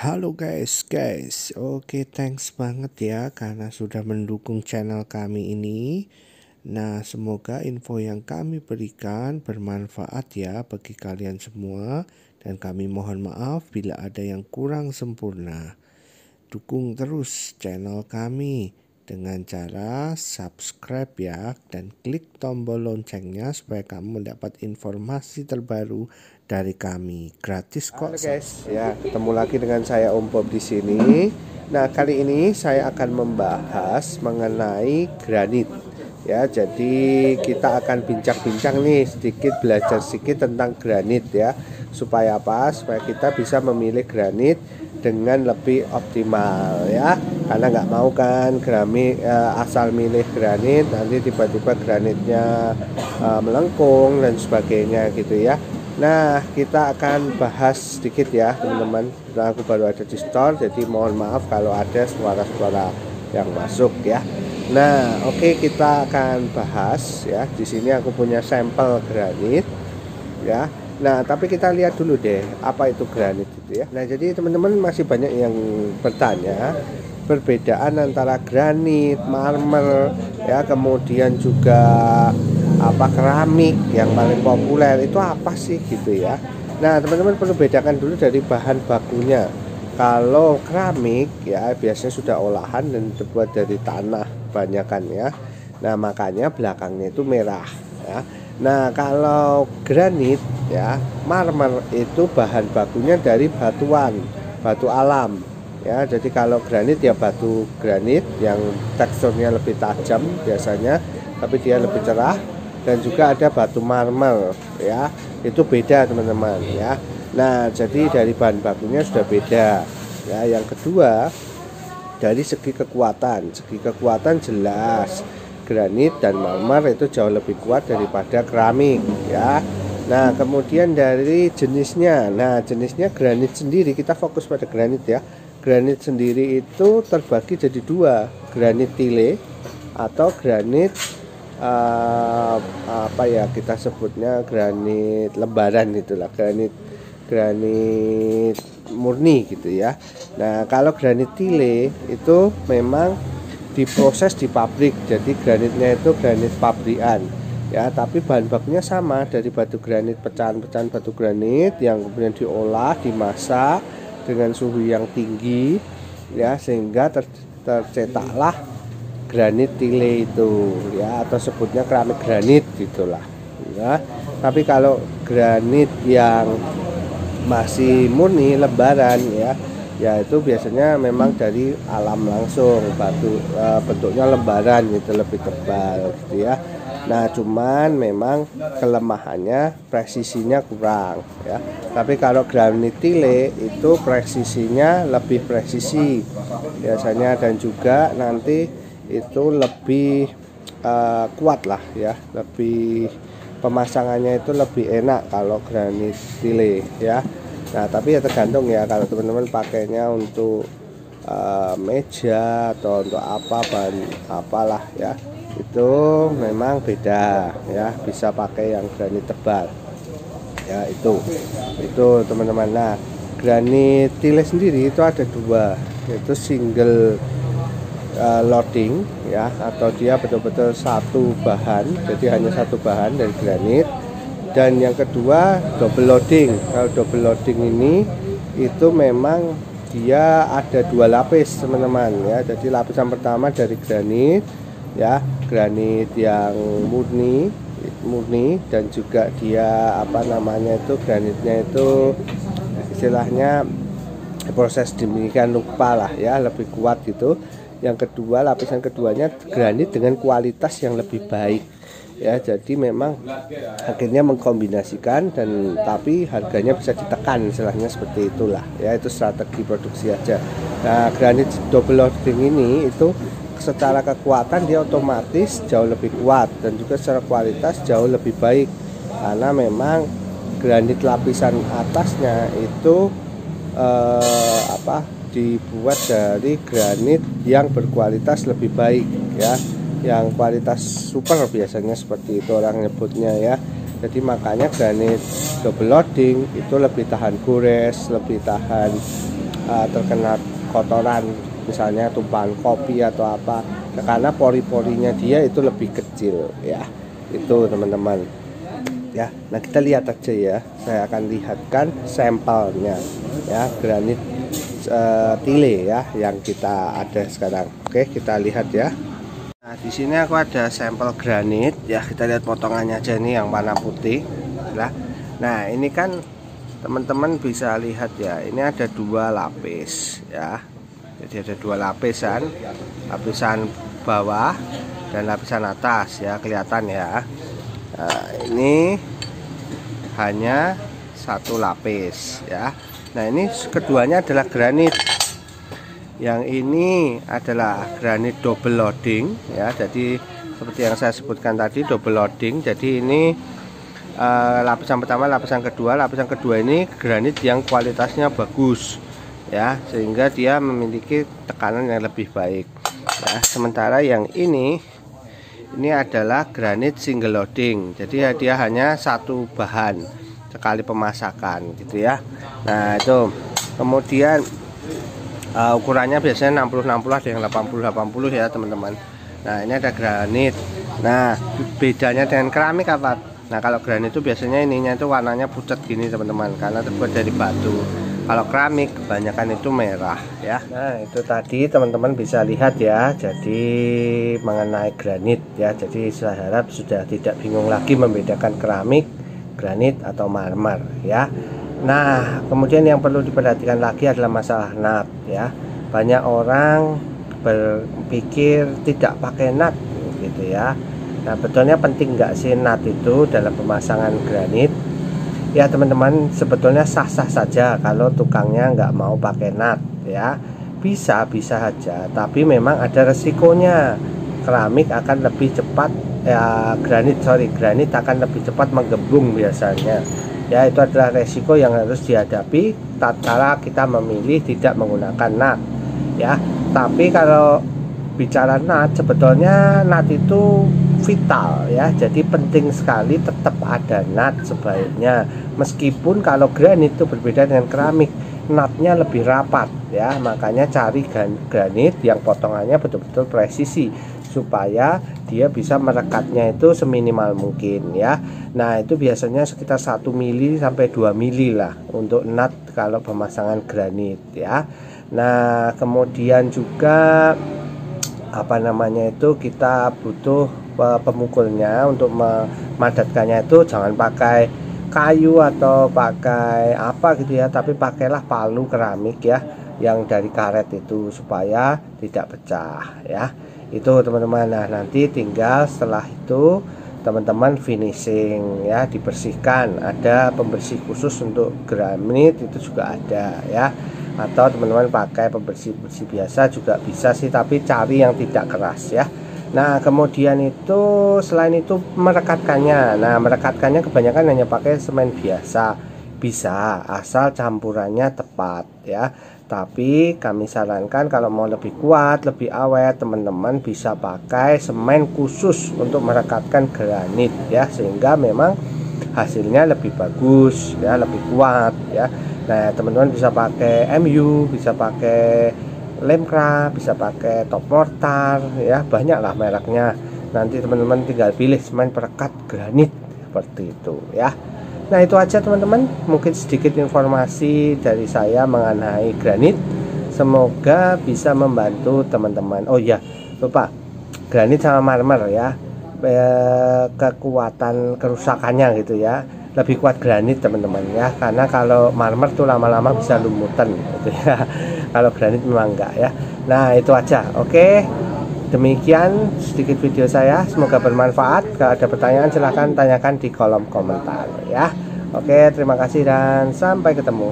Halo guys, oke thanks banget ya karena sudah mendukung channel kami ini. Nah, semoga info yang kami berikan bermanfaat ya bagi kalian semua, dan kami mohon maaf bila ada yang kurang sempurna. Dukung terus channel kami dengan cara subscribe ya, dan klik tombol loncengnya supaya kamu mendapat informasi terbaru dari kami. Gratis kok. Halo guys, ya ketemu lagi dengan saya Om Bob di sini. Nah, kali ini saya akan membahas mengenai granit. Ya, jadi kita akan bincang-bincang nih sedikit, belajar sedikit tentang granit ya. Supaya apa? Supaya kita bisa memilih granit dengan lebih optimal ya. Karena nggak mau kan asal milih granit nanti tiba-tiba granitnya melengkung dan sebagainya gitu ya. Nah, kita akan bahas sedikit ya teman-teman. Aku baru ada di store, jadi mohon maaf kalau ada suara-suara yang masuk ya. Nah, oke, kita akan bahas ya. Di sini aku punya sampel granit ya. Nah, tapi kita lihat dulu deh apa itu granit itu ya. Nah, jadi teman-teman masih banyak yang bertanya perbedaan antara granit, marmer ya, kemudian juga keramik yang paling populer itu apa sih gitu ya. Nah, teman-teman perlu bedakan dulu dari bahan bakunya. Kalau keramik ya biasanya sudah olahan dan terbuat dari tanah banyakan ya. Nah, makanya belakangnya itu merah ya. Nah, kalau granit ya, marmer itu bahan bakunya dari batu alam ya. Jadi kalau granit ya batu granit yang teksturnya lebih tajam biasanya, tapi dia lebih cerah. Dan juga ada batu marmer ya, itu beda teman-teman ya. Nah, jadi dari bahan bakunya sudah beda ya. Yang kedua, dari segi kekuatan jelas granit dan marmer itu jauh lebih kuat daripada keramik ya. Nah, kemudian dari jenisnya, jenisnya granit sendiri, kita fokus pada granit ya. Granit sendiri itu terbagi jadi dua, granit tile atau granit kita sebutnya granit lembaran, itulah granit murni gitu ya. Nah, kalau granit tile itu memang diproses di pabrik, jadi granitnya itu granit pabrikan ya, tapi bahan bakunya sama, dari batu granit, pecahan-pecahan batu granit yang kemudian diolah, dimasak dengan suhu yang tinggi ya, sehingga tercetaklah granit tile itu ya, atau sebutnya keramik granit gitulah ya. Tapi kalau granit yang masih murni lembaran ya, itu biasanya memang dari alam langsung, batu bentuknya lembaran gitu, lebih tebal gitu ya. Nah, cuman memang kelemahannya presisinya kurang ya. Tapi kalau granit tile itu presisinya lebih presisi biasanya, dan juga nanti itu lebih kuat lah ya, lebih pemasangannya itu lebih enak kalau granit tile ya. Nah, tapi ya tergantung ya, kalau teman-teman pakainya untuk meja atau untuk bahan apalah ya, itu memang beda ya, bisa pakai yang granit tebal ya. Itu teman-teman. Nah, granit tile sendiri itu ada dua, yaitu single loading ya, atau dia betul-betul satu bahan, jadi hanya satu bahan dari granit. Dan yang kedua double loading. Kalau double loading ini itu memang dia ada dua lapis teman-teman ya. Jadi lapisan pertama dari granit ya, granit yang murni, dan juga dia granitnya itu istilahnya proses demikian rupa lah ya, lebih kuat gitu. Yang kedua, lapisan keduanya granit dengan kualitas yang lebih baik ya. Jadi memang akhirnya mengkombinasikan, dan tapi harganya bisa ditekan, istilahnya seperti itulah ya. Itu strategi produksi aja. Nah, granit double loading ini itu secara kekuatan dia otomatis jauh lebih kuat, dan juga secara kualitas jauh lebih baik, karena memang granit lapisan atasnya itu dibuat dari granit yang berkualitas lebih baik ya, yang kualitas super biasanya, seperti itu orang nyebutnya ya. Jadi makanya granit double loading itu lebih tahan gores, lebih tahan terkena kotoran, misalnya tumpahan kopi atau apa, karena pori-porinya dia itu lebih kecil ya. Itu teman-teman ya. Nah kita lihat aja ya, saya akan lihatkan sampelnya ya, granit tile ya yang kita ada sekarang. Oke, kita lihat ya. Nah di sini aku ada sampel granit ya, kita lihat potongannya aja nih yang warna putih ya. Nah ini kan teman-teman bisa lihat ya, ini ada 2 lapis ya. Jadi ada 2 lapisan, lapisan bawah dan lapisan atas ya, kelihatan ya. Nah, ini hanya 1 lapis ya. Nah ini keduanya adalah granit. Yang ini adalah granit double loading ya. Jadi seperti yang saya sebutkan tadi, double loading. Jadi ini lapisan pertama, lapisan kedua ini granit yang kualitasnya bagus ya, sehingga dia memiliki tekanan yang lebih baik ya. Sementara yang ini adalah granit single loading. Jadi dia hanya 1 bahan sekali pemasakan gitu ya. Nah itu kemudian ukurannya biasanya 60-60, ada yang 80-80 ya teman-teman. Nah ini ada granit. Nah bedanya dengan keramik apa? Nah kalau granit itu biasanya ininya itu warnanya pucat gini teman-teman, karena terbuat dari batu. Kalau keramik kebanyakan itu merah ya. Nah itu tadi teman-teman bisa lihat ya, jadi mengenai granit ya. Jadi saya harap sudah tidak bingung lagi membedakan keramik, granit atau marmer ya. Nah kemudian yang perlu diperhatikan lagi adalah masalah nut ya. Banyak orang berpikir tidak pakai nut gitu ya. Nah betulnya penting nggak sih nut itu dalam pemasangan granit? Ya teman-teman, sebetulnya sah-sah saja kalau tukangnya nggak mau pakai nut ya. Bisa saja, tapi memang ada resikonya. Keramik akan lebih cepat ya, granit akan lebih cepat menggembung biasanya. Ya itu adalah resiko yang harus dihadapi tatkala kita memilih tidak menggunakan nut ya. Tapi kalau bicara nut, sebetulnya nut itu vital ya, jadi penting sekali tetap ada nut sebaiknya. Meskipun kalau granit itu berbeda dengan keramik, nutnya lebih rapat ya, makanya cari granit yang potongannya betul-betul presisi supaya dia bisa merekatnya itu seminimal mungkin ya. Nah itu biasanya sekitar 1 mili sampai 2 mili lah untuk nut kalau pemasangan granit ya. Nah kemudian juga apa namanya itu, kita butuh pemukulnya untuk memadatkannya itu jangan pakai kayu atau pakai apa gitu ya, tapi pakailah palu keramik ya yang dari karet itu supaya tidak pecah ya. Itu teman-teman. Nah nanti tinggal setelah itu teman-teman finishing ya, dibersihkan. Ada pembersih khusus untuk granit itu juga ada ya, atau teman-teman pakai pembersih biasa juga bisa sih, tapi cari yang tidak keras ya. Nah kemudian itu selain itu merekatkannya. Nah merekatkannya kebanyakan hanya pakai semen biasa, bisa asal campurannya tepat ya. Tapi kami sarankan kalau mau lebih kuat, lebih awet, teman-teman bisa pakai semen khusus untuk merekatkan granit ya, sehingga memang hasilnya lebih bagus ya, lebih kuat ya. Nah teman-teman bisa pakai MU, bisa pakai Lemcraft, bisa pakai Top Mortar ya, banyaklah mereknya. Nanti teman-teman tinggal pilih semen perekat granit seperti itu ya. Nah itu aja teman-teman, mungkin sedikit informasi dari saya mengenai granit, semoga bisa membantu teman-teman. Oh ya lupa, granit sama marmer ya, kekuatan kerusakannya gitu ya, lebih kuat granit teman-teman ya, karena kalau marmer tuh lama-lama bisa lumutan gitu ya. Kalau granit memang enggak ya. Nah itu aja, oke. Demikian sedikit video saya, semoga bermanfaat. Kalau ada pertanyaan silahkan tanyakan di kolom komentar ya. Oke, terima kasih dan sampai ketemu.